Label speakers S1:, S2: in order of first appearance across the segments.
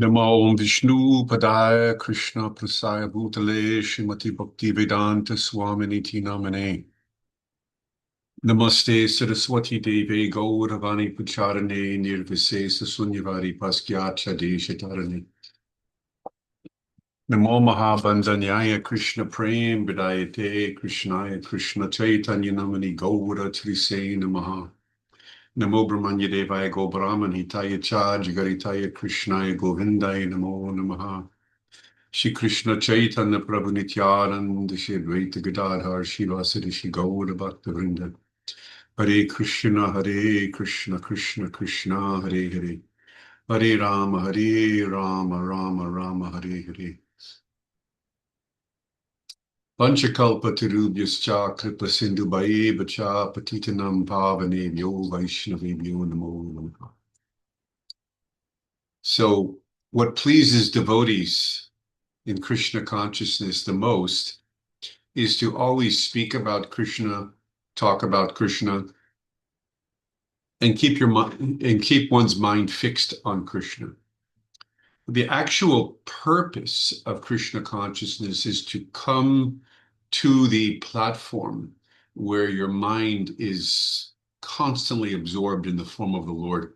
S1: Namo Vishnu Padaya Krishna Prasaya Bhutale Srimati Bhakti Vedanta Swaminiti Namane Namaste Saraswati Deve Gauravani Pucharane Nirvisesa Sunyavari Paskyacha Deshatarane Namo Mahabandanyaya Krishna Prem Vidayate Krishnaya Krishna Chaitanya Namani Gaura Trise Namaha Namo Brahmanya Devaya Go Brahman Hitaya Cha Jagaritaya Krishnaya Govindaya Namo Namaha Shri Krishna Chaitanya Prabhu Nityananda Shri Advaita Gadadhar Shivasari Shri Gaura Bhakta Hare Krishna Krishna Krishna Hare Hare Hare Rama Rama Rama Hare Hare Panchakalpa Tirubhyascha Kripa Sindhu Bhayevacha Patitanam Pavanebhyo Vaishnavebhyo Namo Namaha. So, what pleases devotees in Krishna consciousness the most is to always speak about Krishna, talk about Krishna, and keep your mind and keep one's mind fixed on Krishna. The actual purpose of Krishna consciousness is to come to the platform where your mind is constantly absorbed in the form of the Lord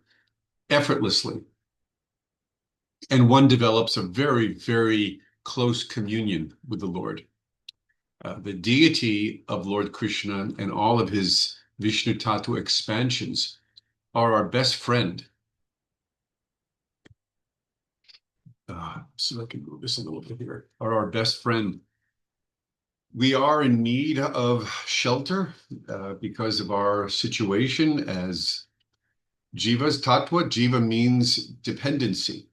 S1: effortlessly. And one develops a very, very close communion with the Lord. The deity of Lord Krishna and all of his Vishnu Tattva expansions are our best friend. So I can move this a little bit here. Are our best friend. We are in need of shelter because of our situation as jivas. Tattva, jiva means dependency.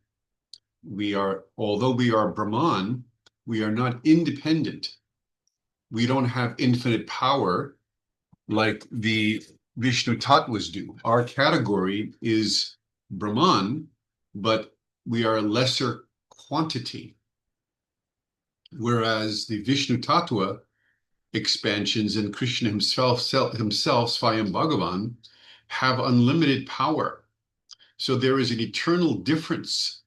S1: Although we are Brahman, we are not independent. We don't have infinite power like the Vishnu Tattvas do. Our category is Brahman, but we are a lesser quantity. Whereas the Vishnu Tattva expansions and Krishna himself, Swayam Bhagavan, have unlimited power. So there is an eternal difference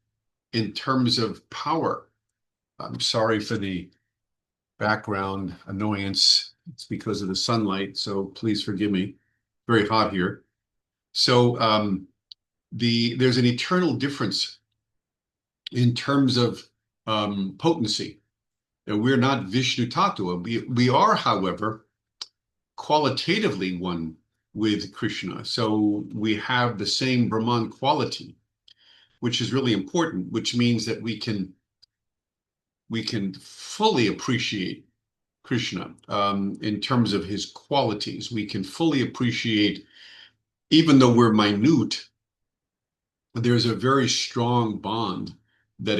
S1: in terms of power. I'm sorry for the background annoyance. It's because of the sunlight, so please forgive me. Very hot here. So there's an eternal difference in terms of potency. And we're not Vishnu Tattva. We are, however, qualitatively one with Krishna. So we have the same Brahman quality, which is really important, which means that we can fully appreciate Krishna in terms of his qualities. We can fully appreciate, even though we're minute, there's a very strong bond that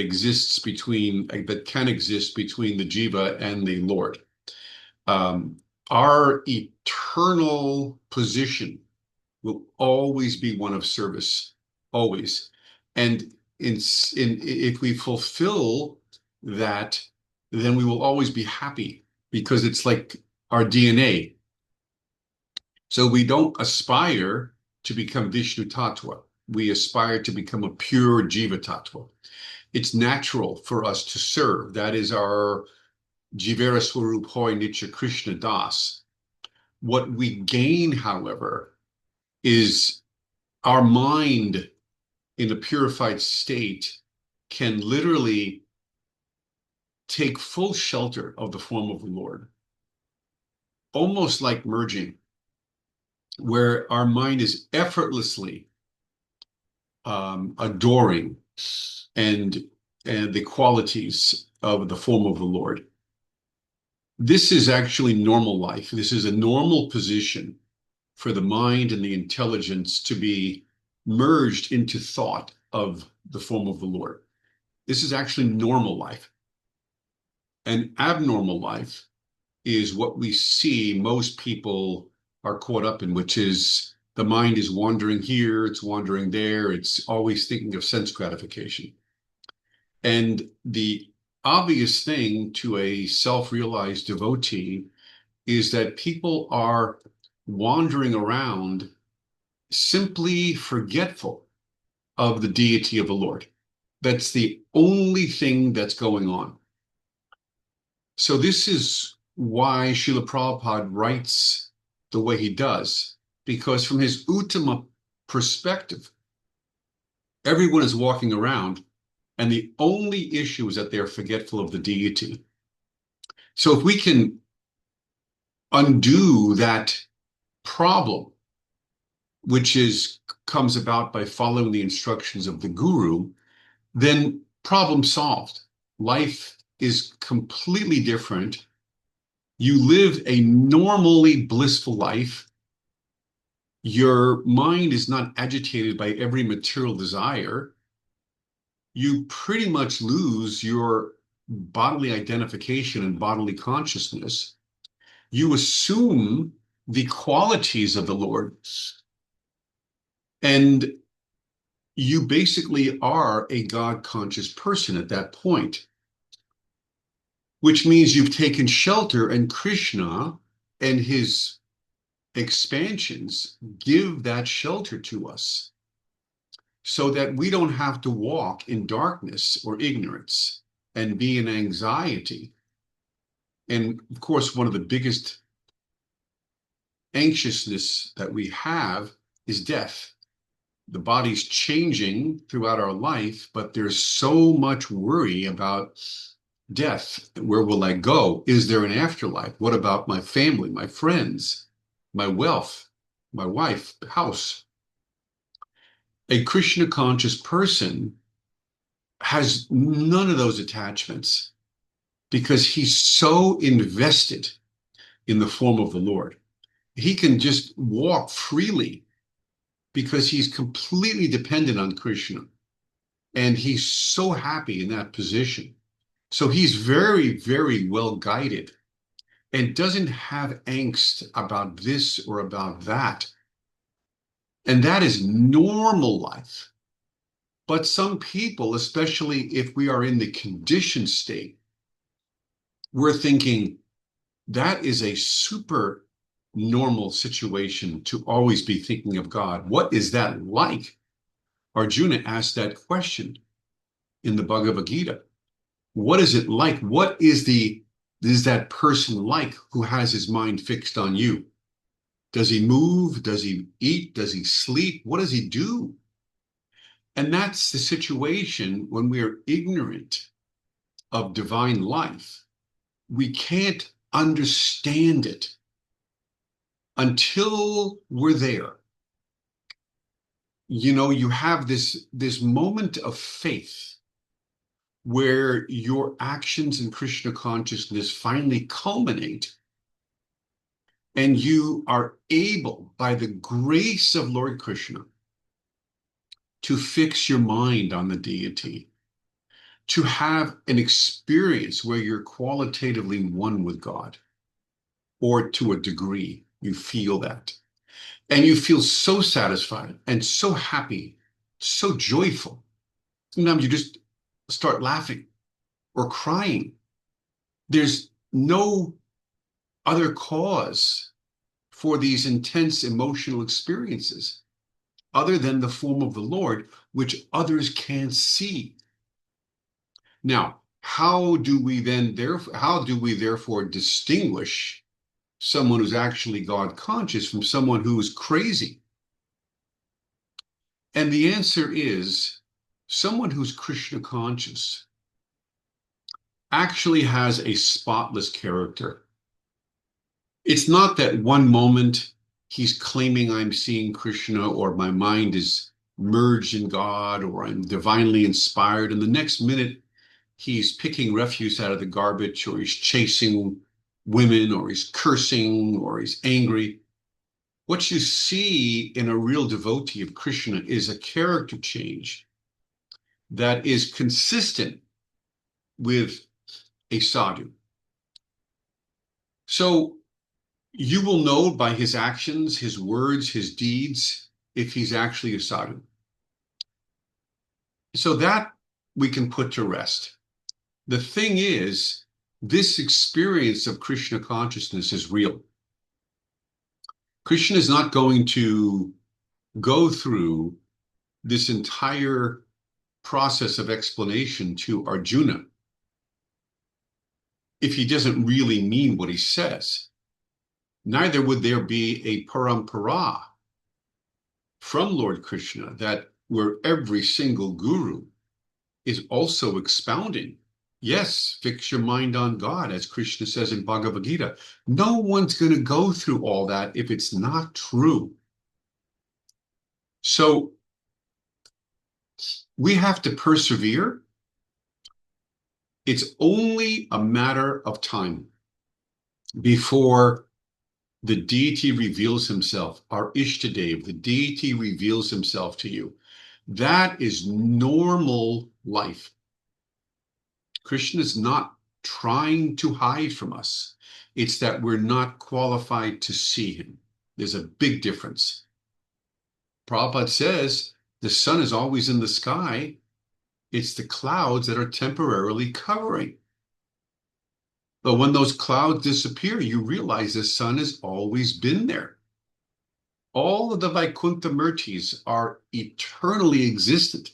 S1: can exist between the jiva and the Lord. Our eternal position will always be one of service, always. And if we fulfill that, then we will always be happy because it's like our DNA. So we don't aspire to become Vishnu Tattva. We aspire to become a pure Jiva Tattva. It's natural for us to serve. That is our Jivera Swarup Hoy Nitya Krishna Das. What we gain, however, is our mind in a purified state can literally take full shelter of the form of the Lord, almost like merging, where our mind is effortlessly adoring and the qualities of the form of the Lord. This is actually normal life. This is a normal position for the mind and the intelligence to be merged into thought of the form of the Lord. This is actually normal life. An abnormal life is what we see most people are caught up in, which is the mind is wandering here, it's wandering there, it's always thinking of sense gratification. And the obvious thing to a self-realized devotee is that people are wandering around simply forgetful of the deity of the Lord. That's the only thing that's going on. So this is why Srila Prabhupada writes the way he does, because from his Uttama perspective, everyone is walking around and the only issue is that they're forgetful of the deity. So if we can undo that problem, which comes about by following the instructions of the guru, then problem solved. Life is completely different. You live a normally blissful life. Your mind is not agitated by every material desire. You pretty much lose your bodily identification and bodily consciousness. You assume the qualities of the Lord, and you basically are a God conscious person at that point, which means you've taken shelter, and Krishna and his expansions give that shelter to us so that we don't have to walk in darkness or ignorance and be in anxiety. And of course, one of the biggest anxiousness that we have is death. The body's changing throughout our life, but there's so much worry about death. Where will I go? Is there an afterlife? What about my family, my friends, my wealth, my wife, house? A Krishna conscious person has none of those attachments because he's so invested in the form of the Lord. He can just walk freely because he's completely dependent on Krishna. And he's so happy in that position. So he's very, very well guided and doesn't have angst about this or about that. And that is normal life. But some people, especially if we are in the conditioned state, we're thinking that is a super normal situation to always be thinking of God. What is that like? Arjuna asked that question in the Bhagavad Gita. What is it like? What is that person like who has his mind fixed on you? Does he move? Does he eat? Does he sleep? What does he do? And that's the situation when we are ignorant of divine life. We can't understand it until we're there. You know, you have this moment of faith where your actions in Krishna consciousness finally culminate, and you are able, by the grace of Lord Krishna, to fix your mind on the deity, to have an experience where you're qualitatively one with God, or to a degree, you feel that. And you feel so satisfied and so happy, so joyful. Sometimes you just start laughing or crying. There's no other cause for these intense emotional experiences other than the form of the Lord, which others can't see. Now, how do we therefore distinguish someone who's actually God conscious from someone who is crazy? And the answer is someone who's Krishna conscious actually has a spotless character. It's not that one moment he's claiming I'm seeing Krishna, or my mind is merged in God, or I'm divinely inspired, and the next minute he's picking refuse out of the garbage, or he's chasing women, or he's cursing, or he's angry. What you see in a real devotee of Krishna is a character change that is consistent with a sadhu. So you will know by his actions, his words, his deeds, if he's actually a sadhu. So that we can put to rest. The thing is, this experience of Krishna consciousness is real. Krishna is not going to go through this entire process of explanation to Arjuna if he doesn't really mean what he says. Neither would there be a parampara from Lord Krishna that where every single guru is also expounding. Yes, fix your mind on God, as Krishna says in Bhagavad Gita. No one's going to go through all that if it's not true. So we have to persevere. It's only a matter of time before the deity reveals himself, our Ishtadev, the deity reveals himself to you. That is normal life. Krishna is not trying to hide from us. It's that we're not qualified to see him. There's a big difference. Prabhupada says the sun is always in the sky. It's the clouds that are temporarily covering. But when those clouds disappear, you realize the sun has always been there. All of the Vaikuntha Murtis are eternally existent.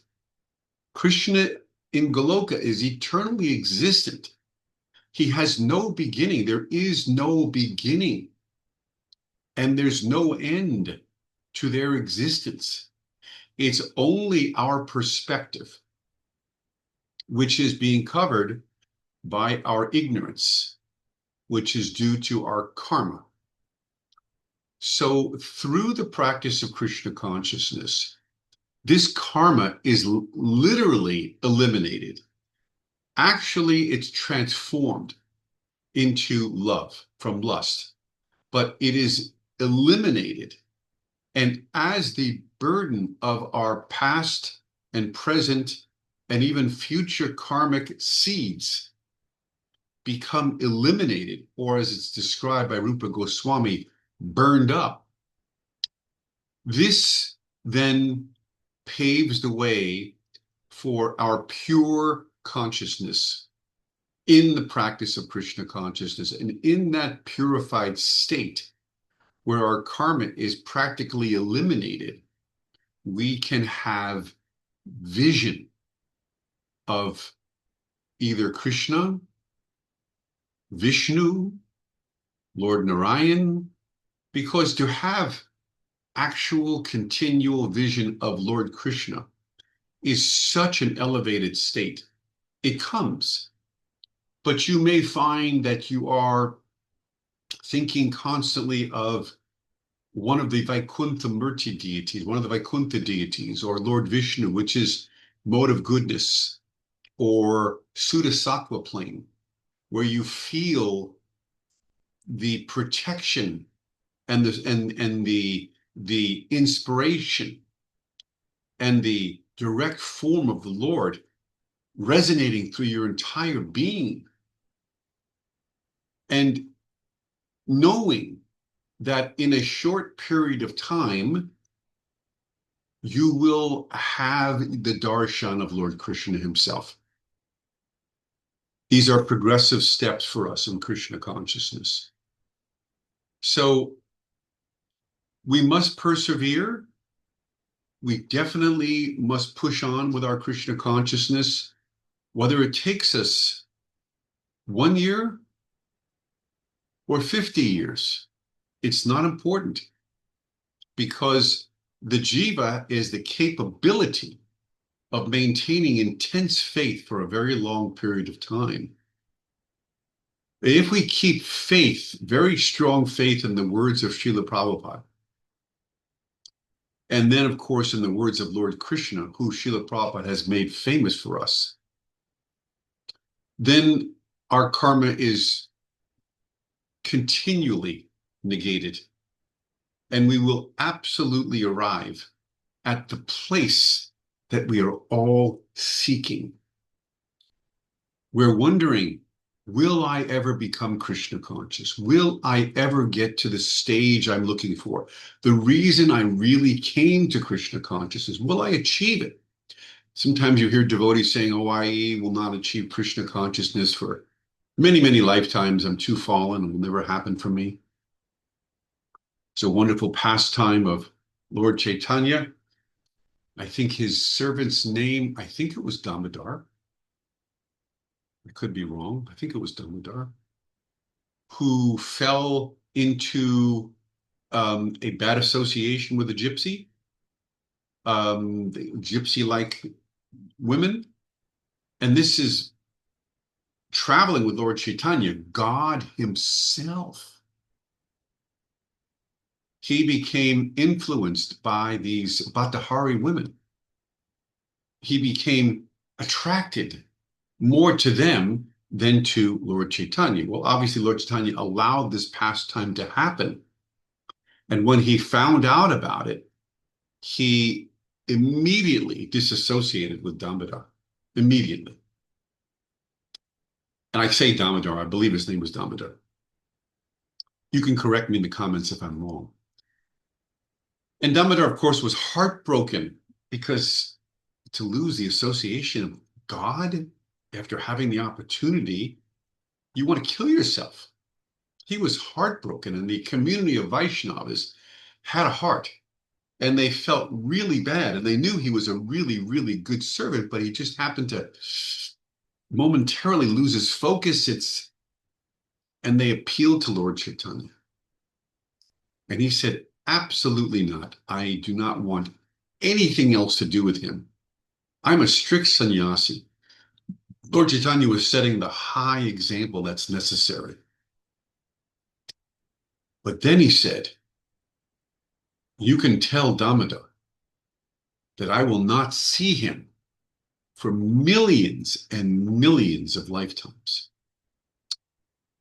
S1: Krishna in Goloka is eternally existent. He has no beginning. There is no beginning. And there's no end to their existence. It's only our perspective, which is being covered by our ignorance, which is due to our karma. So through the practice of Krishna consciousness, this karma is literally eliminated. Actually, it's transformed into love from lust, but it is eliminated. And as the burden of our past and present and even future karmic seeds become eliminated, or as it's described by Rupa Goswami, burned up, this then paves the way for our pure consciousness in the practice of Krishna consciousness. And in that purified state, where our karma is practically eliminated, we can have vision of either Krishna, Vishnu, Lord Narayana, because to have actual continual vision of Lord Krishna is such an elevated state. It comes, but you may find that you are thinking constantly of one of the Vaikuntha Murti deities, one of the Vaikuntha deities, or Lord Vishnu, which is mode of goodness, or Sudasattva plane, where you feel the protection and the inspiration and the direct form of the Lord resonating through your entire being. And knowing that in a short period of time, you will have the darshan of Lord Krishna himself. These are progressive steps for us in Krishna consciousness. So we must persevere. We definitely must push on with our Krishna consciousness, whether it takes us 1 year or 50 years. It's not important, because the jiva is the capability of maintaining intense faith for a very long period of time. If we keep faith, very strong faith in the words of Srila Prabhupada, and then, of course, in the words of Lord Krishna, who Srila Prabhupada has made famous for us, then our karma is continually negated, and we will absolutely arrive at the place that we are all seeking. We're wondering, will I ever become Krishna conscious? Will I ever get to the stage I'm looking for? The reason I really came to Krishna consciousness, will I achieve it? Sometimes you hear devotees saying, oh, I will not achieve Krishna consciousness for many, many lifetimes. I'm too fallen. It will never happen for me. It's a wonderful pastime of Lord Chaitanya, I think his servant's name, I think it was Damodar. I could be wrong. I think it was Damodar, who fell into a bad association with a gypsy, gypsy-like women. And this is traveling with Lord Chaitanya, God himself. He became influenced by these Bhattahari women. He became attracted more to them than to Lord Chaitanya. Well, obviously, Lord Chaitanya allowed this pastime to happen. And when he found out about it, he immediately disassociated with Damodar. Immediately. And I say Damodar, I believe his name was Damodar. You can correct me in the comments if I'm wrong. And Damodar, of course, was heartbroken because to lose the association of God after having the opportunity, you want to kill yourself. He was heartbroken, and the community of Vaishnavas had a heart, and they felt really bad, and they knew he was a really, really good servant, but he just happened to momentarily lose his focus. And they appealed to Lord Chaitanya. And he said, absolutely not. I do not want anything else to do with him. I'm a strict sannyasi. Lord Chaitanya was setting the high example that's necessary. But then he said, you can tell Damodar that I will not see him for millions and millions of lifetimes.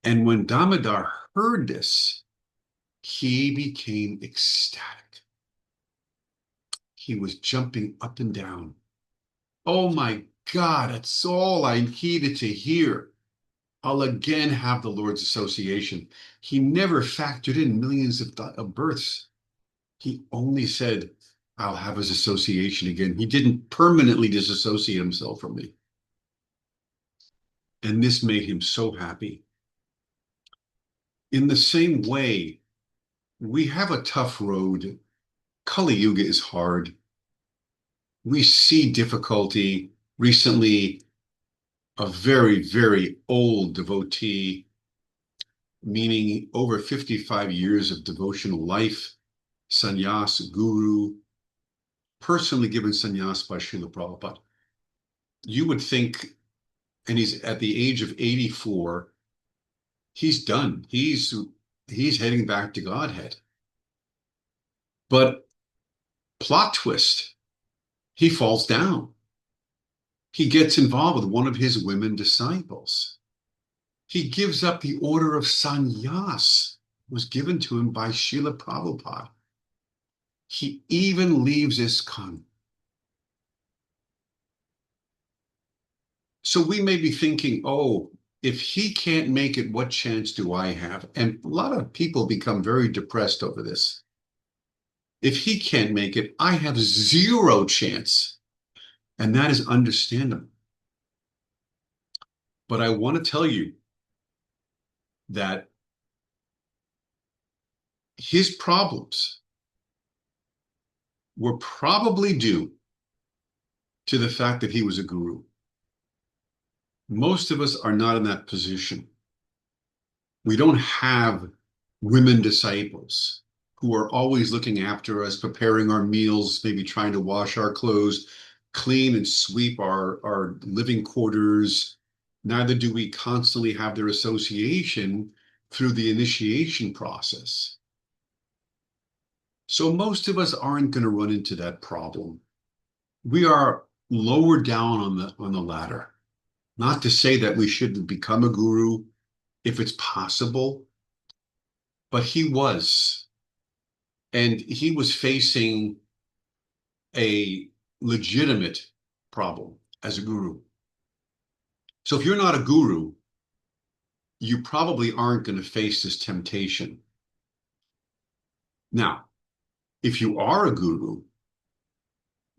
S1: And when Damodar heard this, he became ecstatic. He was jumping up and down. Oh my God, that's all I needed to hear. I'll again have the Lord's association. He never factored in millions of births. He only said, I'll have his association again. He didn't permanently disassociate himself from me. And this made him so happy. In the same way, we have a tough road. Kali Yuga is hard. We see difficulty. Recently, a very, very old devotee, meaning over 55 years of devotional life, sannyas, guru, personally given sannyas by Srila Prabhupada. You would think, and he's at the age of 84, he's done. He's heading back to Godhead. But plot twist, he falls down. He gets involved with one of his women disciples. He gives up the order of sannyas was given to him by Srila Prabhupada. He even leaves ISKCON. So we may be thinking, oh, if he can't make it, what chance do I have? And a lot of people become very depressed over this. If he can't make it, I have zero chance. And that is understandable. But I want to tell you that his problems were probably due to the fact that he was a guru. Most of us are not in that position. We don't have women disciples who are always looking after us, preparing our meals, maybe trying to wash our clothes, clean and sweep our living quarters. Neither do we constantly have their association through the initiation process. So most of us aren't going to run into that problem. We are lower down on the ladder. Not to say that we shouldn't become a guru if it's possible, but he was. And he was facing a legitimate problem as a guru. So if you're not a guru, you probably aren't going to face this temptation. Now, if you are a guru,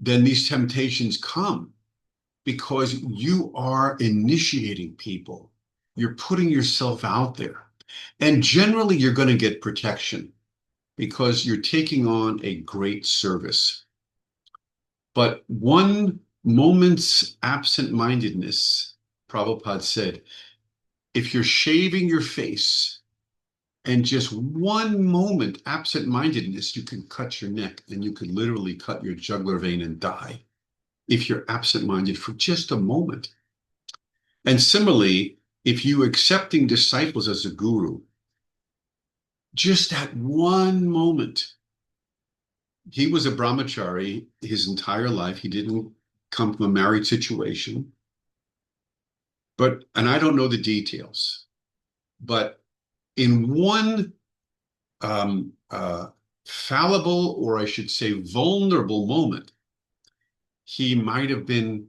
S1: then these temptations come because you are initiating people. You're putting yourself out there. And generally, you're going to get protection because you're taking on a great service. But one moment's absent-mindedness, Prabhupada said, if you're shaving your face and just one moment absent-mindedness, you can cut your neck and you could literally cut your jugular vein and die if you're absent-minded for just a moment. And similarly, if you accepting disciples as a guru, just that one moment. He was a brahmachari his entire life. He didn't come from a married situation. And I don't know the details, but in one fallible, or I should say vulnerable moment, he might have been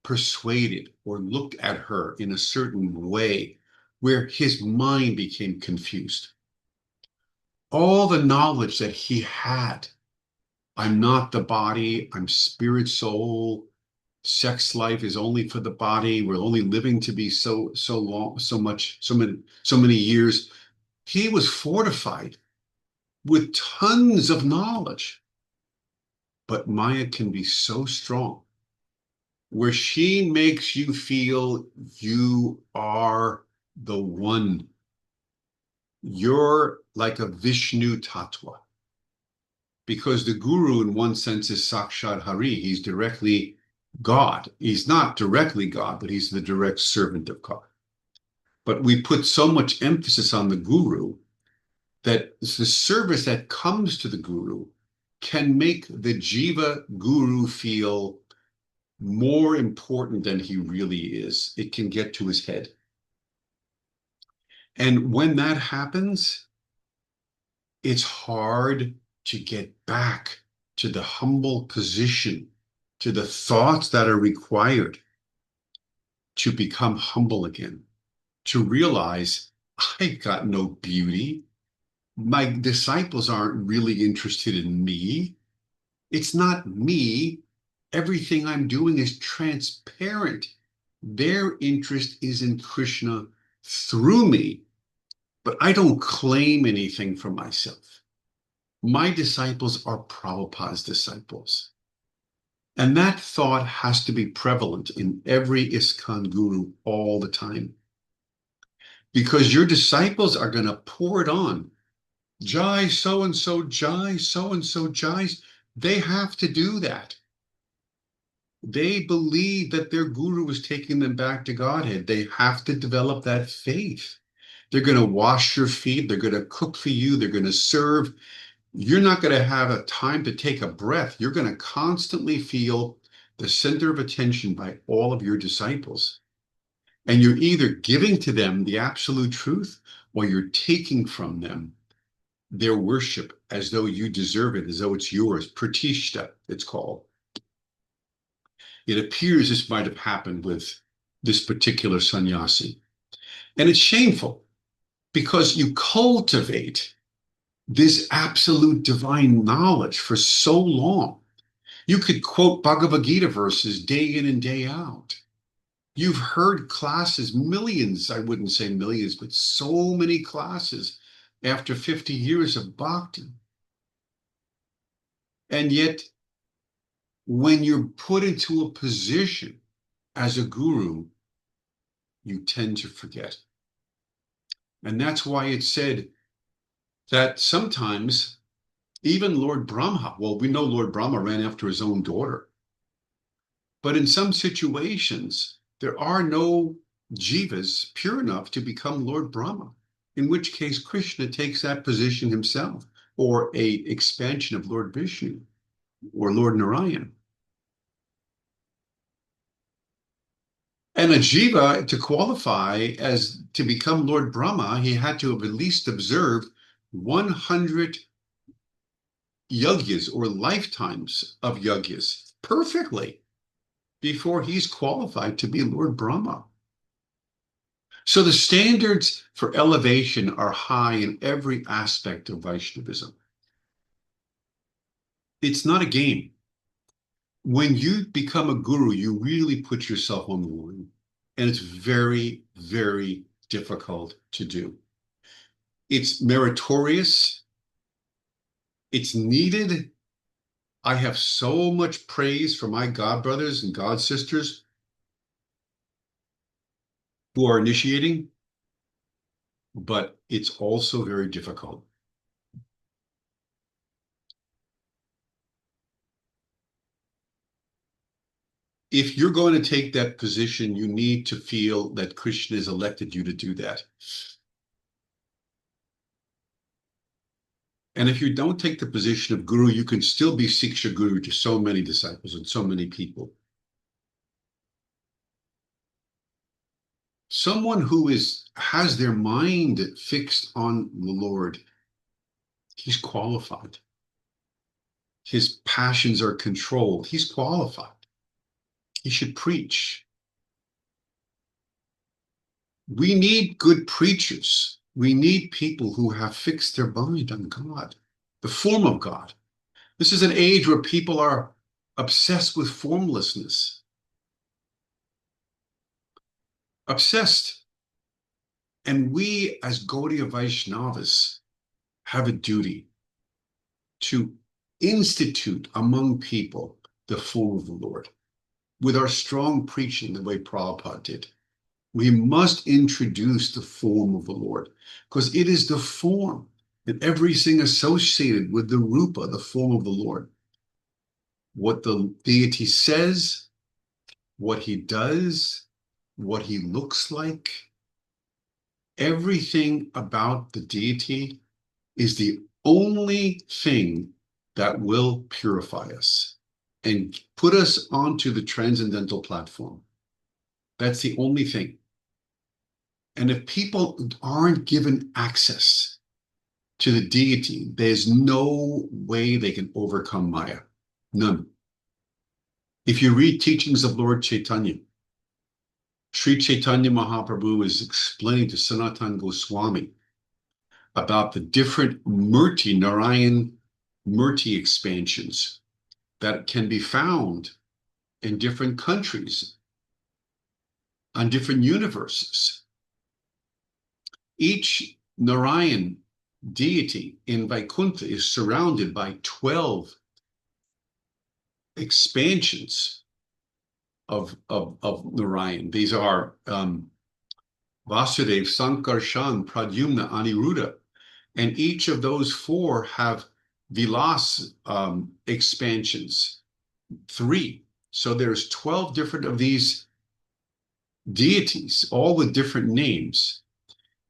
S1: persuaded or looked at her in a certain way where his mind became confused. All the knowledge that he had, I'm not the body, I'm spirit, soul, sex life is only for the body, we're only living to be so long, so many years. He was fortified with tons of knowledge. But Maya can be so strong where she makes you feel you are the one. You're like a Vishnu tattva. Because the guru, in one sense, is Sakshat Hari. He's directly God. He's not directly God, but he's the direct servant of God. But we put so much emphasis on the guru that the service that comes to the guru can make the jiva guru feel more important than he really is. It can get to his head. And when that happens, it's hard to get back to the humble position, to the thoughts that are required to become humble again, to realize I've got no beauty. My disciples aren't really interested in me. It's not me. Everything I'm doing is transparent. Their interest is in Krishna through me, but I don't claim anything for myself. My disciples are Prabhupada's disciples. And that thought has to be prevalent in every ISKCON guru all the time. Because your disciples are going to pour it on. Jai so-and-so, Jai so-and-so, Jai. They have to do that. They believe that their guru is taking them back to Godhead. They have to develop that faith. They're going to wash your feet. They're going to cook for you. They're going to serve. You're not going to have a time to take a breath. You're going to constantly feel the center of attention by all of your disciples. And you're either giving to them the absolute truth or you're taking from them their worship as though you deserve it, as though it's yours. Pratishta, it's called. It appears this might have happened with this particular sannyasi. And it's shameful because you cultivate this absolute divine knowledge for so long. You could quote Bhagavad Gita verses day in and day out. You've heard classes, millions, I wouldn't say millions, but so many classes after 50 years of bhakti. And yet, when you're put into a position as a guru, you tend to forget. And that's why it's said that sometimes even Lord Brahma, well, we know Lord Brahma ran after his own daughter. But in some situations, there are no jivas pure enough to become Lord Brahma, in which case Krishna takes that position himself, or a expansion of Lord Vishnu or Lord Narayana. And a jiva, to qualify as to become Lord Brahma, he had to have at least observed 100 yagyas or lifetimes of yagyas perfectly before he's qualified to be Lord Brahma. So the standards for elevation are high in every aspect of Vaishnavism. It's not a game. When you become a guru, you really put yourself on the line, and it's very, very difficult to do. It's meritorious, it's needed, I have so much praise for my God brothers and God sisters who are initiating, but it's also very difficult. If you're going to take that position, you need to feel that Krishna has elected you to do that. And if you don't take the position of guru, you can still be Siksha Guru to so many disciples and so many people. Someone who has their mind fixed on the Lord, he's qualified. His passions are controlled. He's qualified. He should preach. We need good preachers. We need people who have fixed their mind on God, the form of God. This is an age where people are obsessed with formlessness. Obsessed. And we, as Gaudiya Vaishnavas, have a duty to institute among people the form of the Lord with our strong preaching, the way Prabhupada did. We must introduce the form of the Lord because it is the form and everything associated with the Rupa, the form of the Lord. What the deity says, what he does, what he looks like, everything about the deity is the only thing that will purify us and put us onto the transcendental platform. That's the only thing. And if people aren't given access to the deity, there's no way they can overcome Maya. None. If you read teachings of Lord Chaitanya, Sri Chaitanya Mahaprabhu is explaining to Sanatana Goswami about the different Murti, Narayan Murti expansions that can be found in different countries, on different universes. Each Narayan deity in Vaikuntha is surrounded by 12 expansions of Narayan. These are Vasudev, Sankarshan, Pradyumna, Aniruddha, and each of those four have Vilas expansions, 3. So there's 12 different of these deities, all with different names,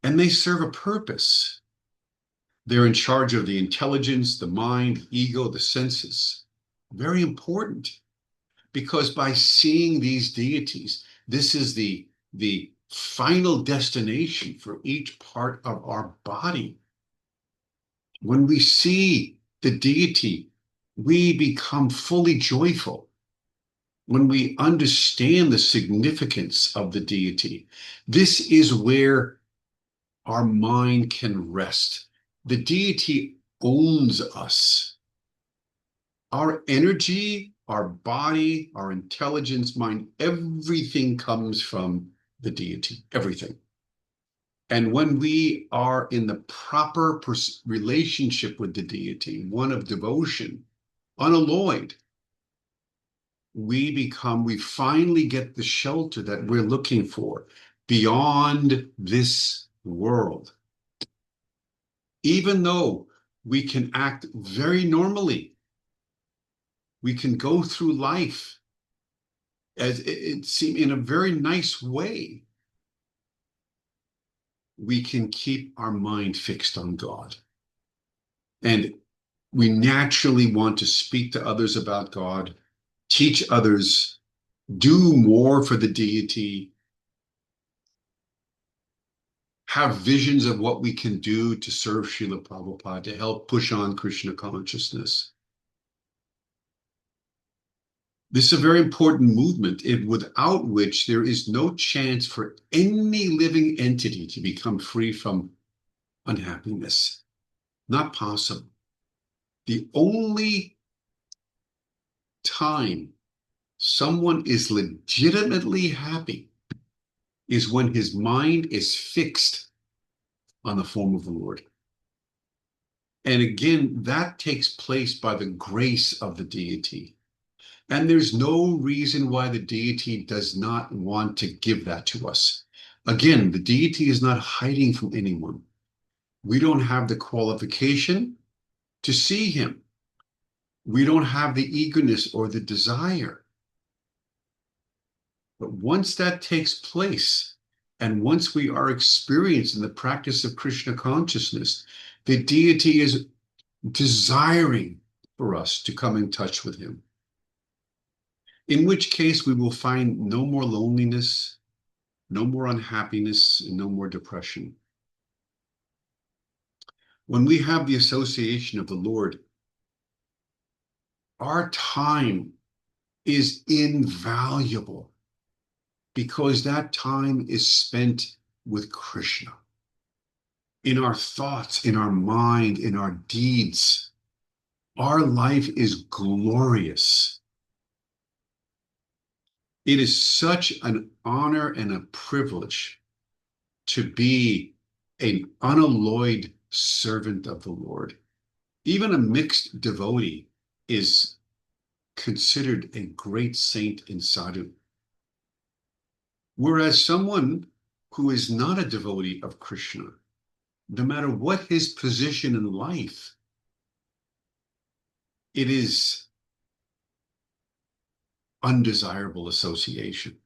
S1: and they serve a purpose. They're in charge of the intelligence, the mind, the ego, the senses. Very important, because by seeing these deities, this is the final destination for each part of our body. When we see the deity, we become fully joyful. When we understand the significance of the deity, this is where our mind can rest. The deity owns us. Our energy, our body, our intelligence, mind, everything comes from the deity, everything. And when we are in the proper relationship with the deity, one of devotion, unalloyed, we finally get the shelter that we're looking for beyond this world. Even though we can act very normally, we can go through life as it seems in a very nice way, we can keep our mind fixed on God. And we naturally want to speak to others about God, teach others, do more for the deity, have visions of what we can do to serve Srila Prabhupada, to help push on Krishna consciousness. This is a very important movement, without which there is no chance for any living entity to become free from unhappiness. Not possible. The only time someone is legitimately happy is when his mind is fixed on the form of the Lord. And again, that takes place by the grace of the deity. And there's no reason why the deity does not want to give that to us. Again, the deity is not hiding from anyone. We don't have the qualification to see him. We don't have the eagerness or the desire. But once that takes place, and once we are experienced in the practice of Krishna consciousness, the deity is desiring for us to come in touch with him. In which case we will find no more loneliness, no more unhappiness, and no more depression. When we have the association of the Lord, our time is invaluable because that time is spent with Krishna. In our thoughts, in our mind, in our deeds, our life is glorious. It is such an honor and a privilege to be an unalloyed servant of the Lord. Even a mixed devotee is considered a great saint in sadhu. Whereas someone who is not a devotee of Krishna, no matter what his position in life, it is undesirable association.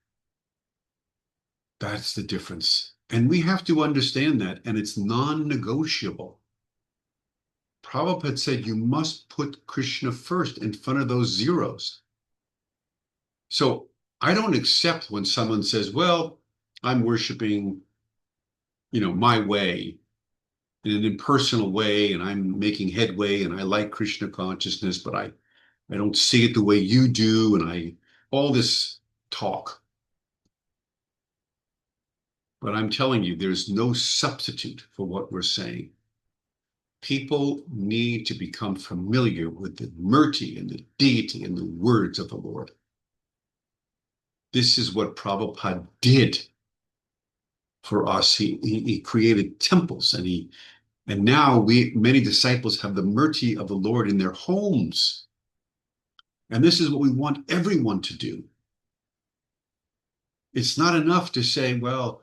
S1: That's the difference. And we have to understand that, and it's non-negotiable. Prabhupada said you must put Krishna first in front of those zeros. So I don't accept when someone says, well, I'm worshiping, my way, in an impersonal way, and I'm making headway, and I like Krishna consciousness, but I don't see it the way you do, and all this talk. But I'm telling you, there's no substitute for what we're saying. People need to become familiar with the murti and the deity and the words of the Lord. This is what Prabhupada did for us. He created temples, and now many disciples have the murti of the Lord in their homes. And this is what we want everyone to do. It's not enough to say, well,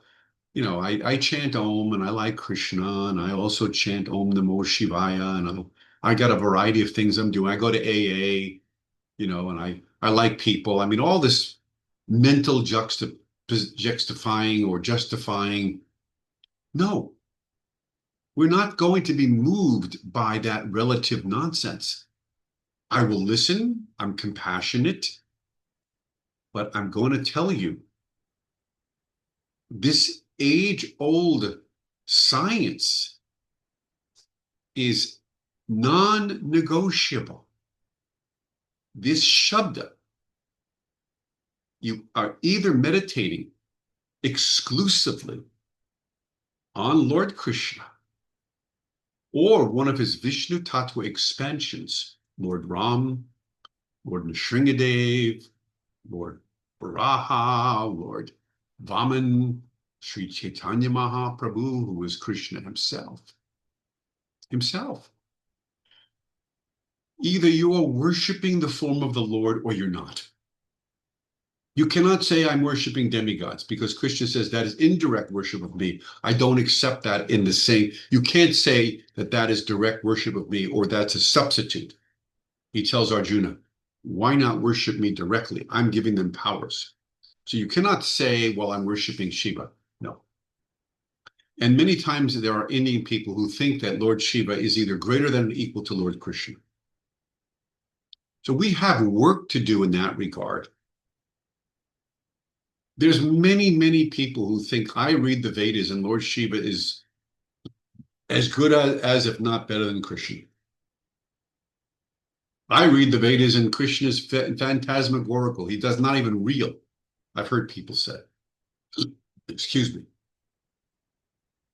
S1: I chant Om and I like Krishna, and I also chant Om Namo Shivaya, and I got a variety of things I'm doing. I go to AA, and I like people. I mean, all this mental justifying or justifying. No, we're not going to be moved by that relative nonsense. I will listen. I'm compassionate, but I'm going to tell you this age-old science is non-negotiable. This Shabda, you are either meditating exclusively on Lord Krishna or one of his Vishnu Tattva expansions, Lord Ram, Lord Nrsingadev, Lord Varaha, Lord Vaman, Sri Chaitanya Mahaprabhu, who is Krishna himself. Either you are worshiping the form of the Lord or you're not. You cannot say I'm worshiping demigods because Krishna says that is indirect worship of me. I don't accept that in the same. You can't say that is direct worship of me or that's a substitute. He tells Arjuna, why not worship me directly? I'm giving them powers. So you cannot say, well, I'm worshiping Shiva. No. And many times there are Indian people who think that Lord Shiva is either greater than or equal to Lord Krishna. So we have work to do in that regard. There's many, many people who think I read the Vedas and Lord Shiva is as good as if not better than Krishna. I read the Vedas and Krishna is phantasmagorical. He does not even real. I've heard people say. Excuse me.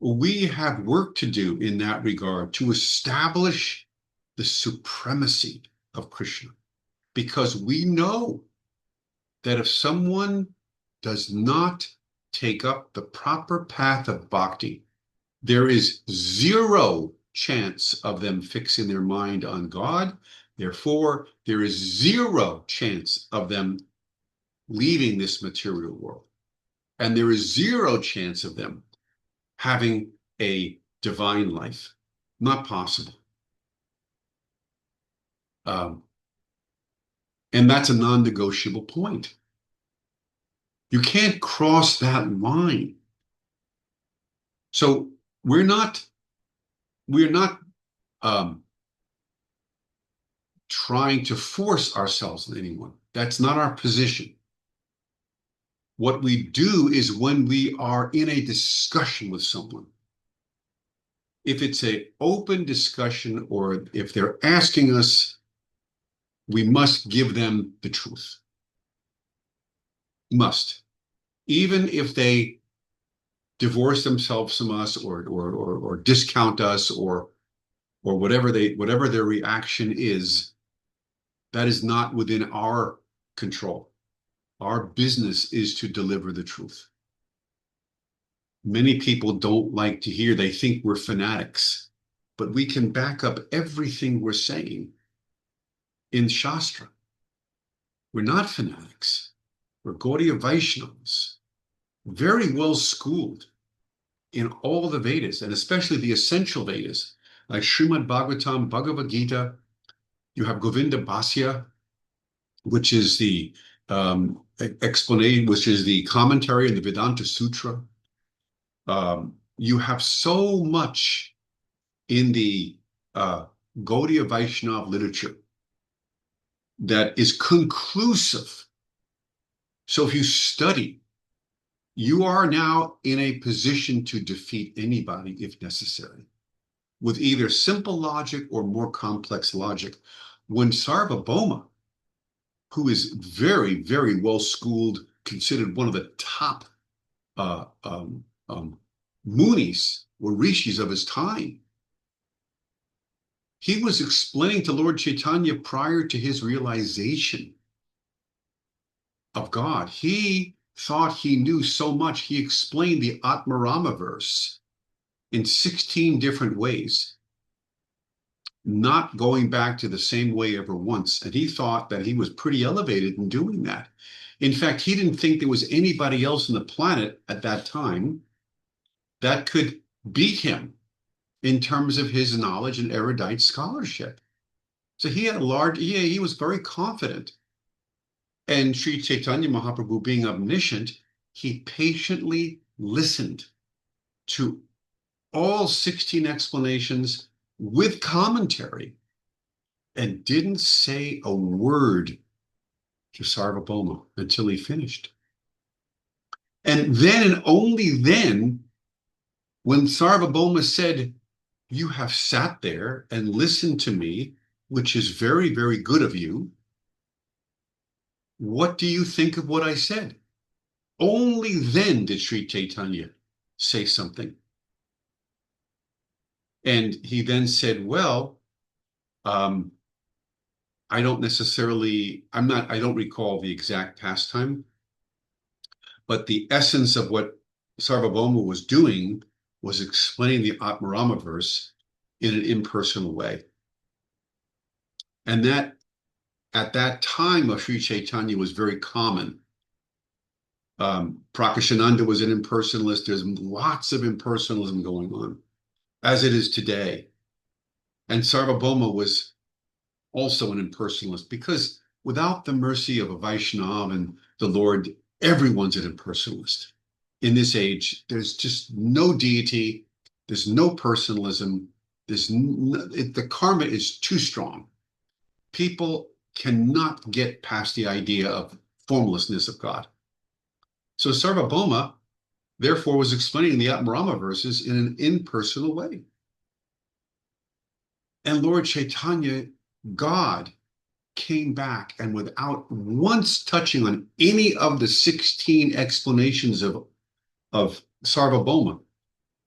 S1: We have work to do in that regard to establish the supremacy of Krishna, because we know that if someone does not take up the proper path of bhakti, there is zero chance of them fixing their mind on God. Therefore, there is zero chance of them leaving this material world. And there is zero chance of them having a divine life. Not possible. And that's a non-negotiable point. You can't cross that line. So we're not trying to force ourselves on anyone. That's not our position. What we do is when we are in a discussion with someone, if it's an open discussion or if they're asking us, we must give them the truth. Must. Even if they divorce themselves from us or discount us or whatever their reaction is, that is not within our control. Our business is to deliver the truth. Many people don't like to hear, they think we're fanatics, but we can back up everything we're saying in Shastra. We're not fanatics. We're Gaudiya Vaishnavas, very well schooled in all the Vedas, and especially the essential Vedas, like Srimad Bhagavatam, Bhagavad Gita. You have Govinda Bhasya, which is the explanation, which is the commentary in the Vedanta Sutra. You have so much in the Gaudiya Vaishnava literature that is conclusive. So if you study, you are now in a position to defeat anybody if necessary, with either simple logic or more complex logic. When Sarvabhauma, who is very, very well schooled, considered one of the top munis or rishis of his time, he was explaining to Lord Chaitanya prior to his realization of God. He thought he knew so much. He explained the Atma Rama verse in 16 different ways, not going back to the same way ever once. And he thought that he was pretty elevated in doing that. In fact, he didn't think there was anybody else on the planet at that time that could beat him in terms of his knowledge and erudite scholarship. So he had he was very confident. And Sri Chaitanya Mahaprabhu, being omniscient, he patiently listened to all 16 explanations with commentary and didn't say a word to Sarvabhauma until he finished. And then and only then, when Sarvabhauma said, "You have sat there and listened to me, which is very, very good of you. What do you think of what I said?" Only then did Sri Chaitanya say something. And he then said, well, I don't recall the exact pastime, but the essence of what Sarvabhauma was doing was explaining the Atmarama verse in an impersonal way. And that at that time of Sri Chaitanya was very common. Prakashananda was an impersonalist. There's lots of impersonalism going on, as it is today. And Sarvabhauma was also an impersonalist, because without the mercy of a Vaishnava and the Lord, everyone's an impersonalist. In this age, there's just no deity, there's no personalism, the karma is too strong. People cannot get past the idea of formlessness of God. So Sarvabhauma, therefore, was explaining the Atmarama verses in an impersonal way. And Lord Chaitanya, God, came back and without once touching on any of the 16 explanations of Sarvabhauma,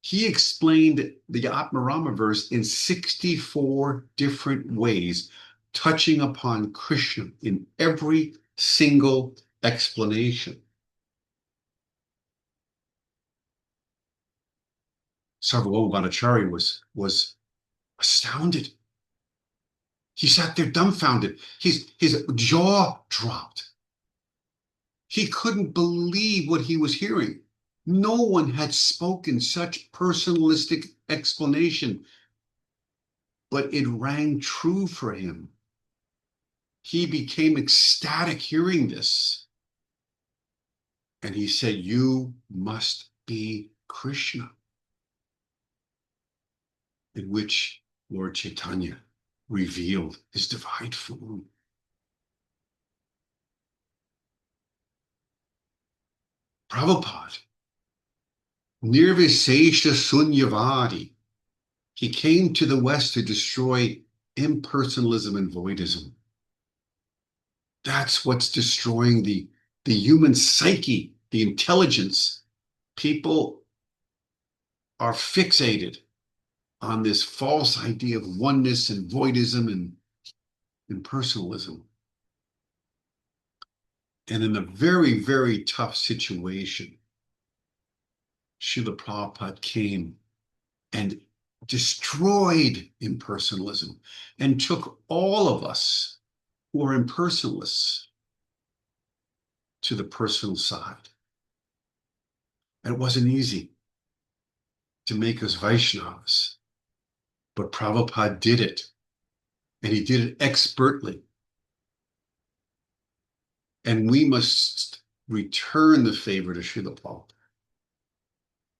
S1: he explained the Atmarama verse in 64 different ways, touching upon Krishna in every single explanation. Sarvabhauma Acharya was astounded. He sat there dumbfounded. His jaw dropped. He couldn't believe what he was hearing. No one had spoken such personalistic explanation, but it rang true for him. He became ecstatic hearing this. And he said, "You must be Krishna," in which Lord Chaitanya revealed his divine form. Prabhupada, Nirvisesha Sunyavadi, he came to the West to destroy impersonalism and voidism. That's what's destroying the human psyche, the intelligence. People are fixated on this false idea of oneness and voidism and impersonalism. And in a very, very tough situation, Srila Prabhupada came and destroyed impersonalism and took all of us who are impersonalists to the personal side. And it wasn't easy to make us Vaishnavas, but Prabhupada did it, and he did it expertly. And we must return the favor to Srila Prabhupada.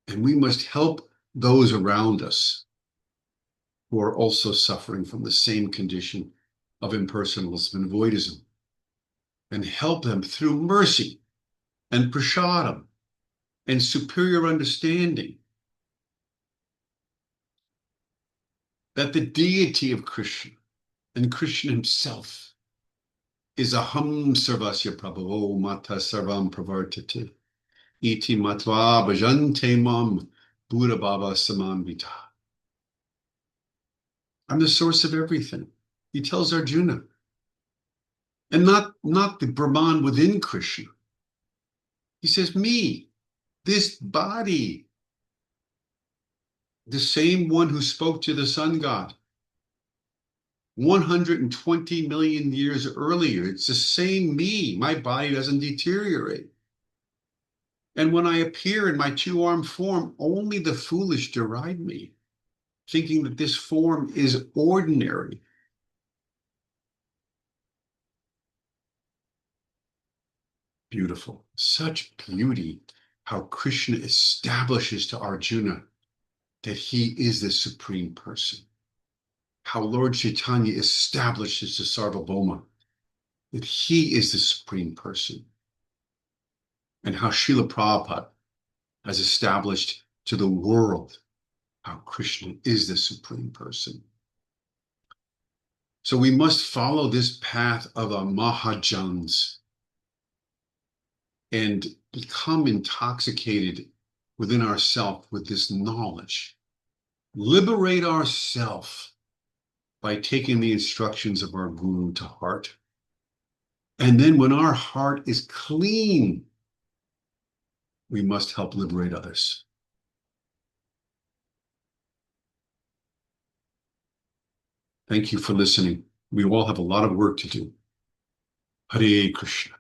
S1: And we must help those around us who are also suffering from the same condition of impersonalism and voidism, and help them through mercy and prasadam and superior understanding that the deity of Krishna and Krishna himself is aham sarvasya prabhavo mata sarvam pravartate iti matva bhajante mam buddha bhava samamvita. I'm the source of everything, he tells Arjuna. And not the Brahman within Krishna. He says, me, this body, the same one who spoke to the sun god 120 million years earlier. It's the same me. My body doesn't deteriorate. And when I appear in my two-armed form, only the foolish deride me, thinking that this form is ordinary. Beautiful. Such beauty, how Krishna establishes to Arjuna that he is the supreme person. How Lord Chaitanya establishes to Sarvabhauma that he is the supreme person. And how Srila Prabhupada has established to the world how Krishna is the supreme person. So we must follow this path of our Mahajans and become intoxicated within ourselves with this knowledge. Liberate ourselves by taking the instructions of our Guru to heart. And then when our heart is clean, we must help liberate others. Thank you for listening. We all have a lot of work to do. Hare Krishna.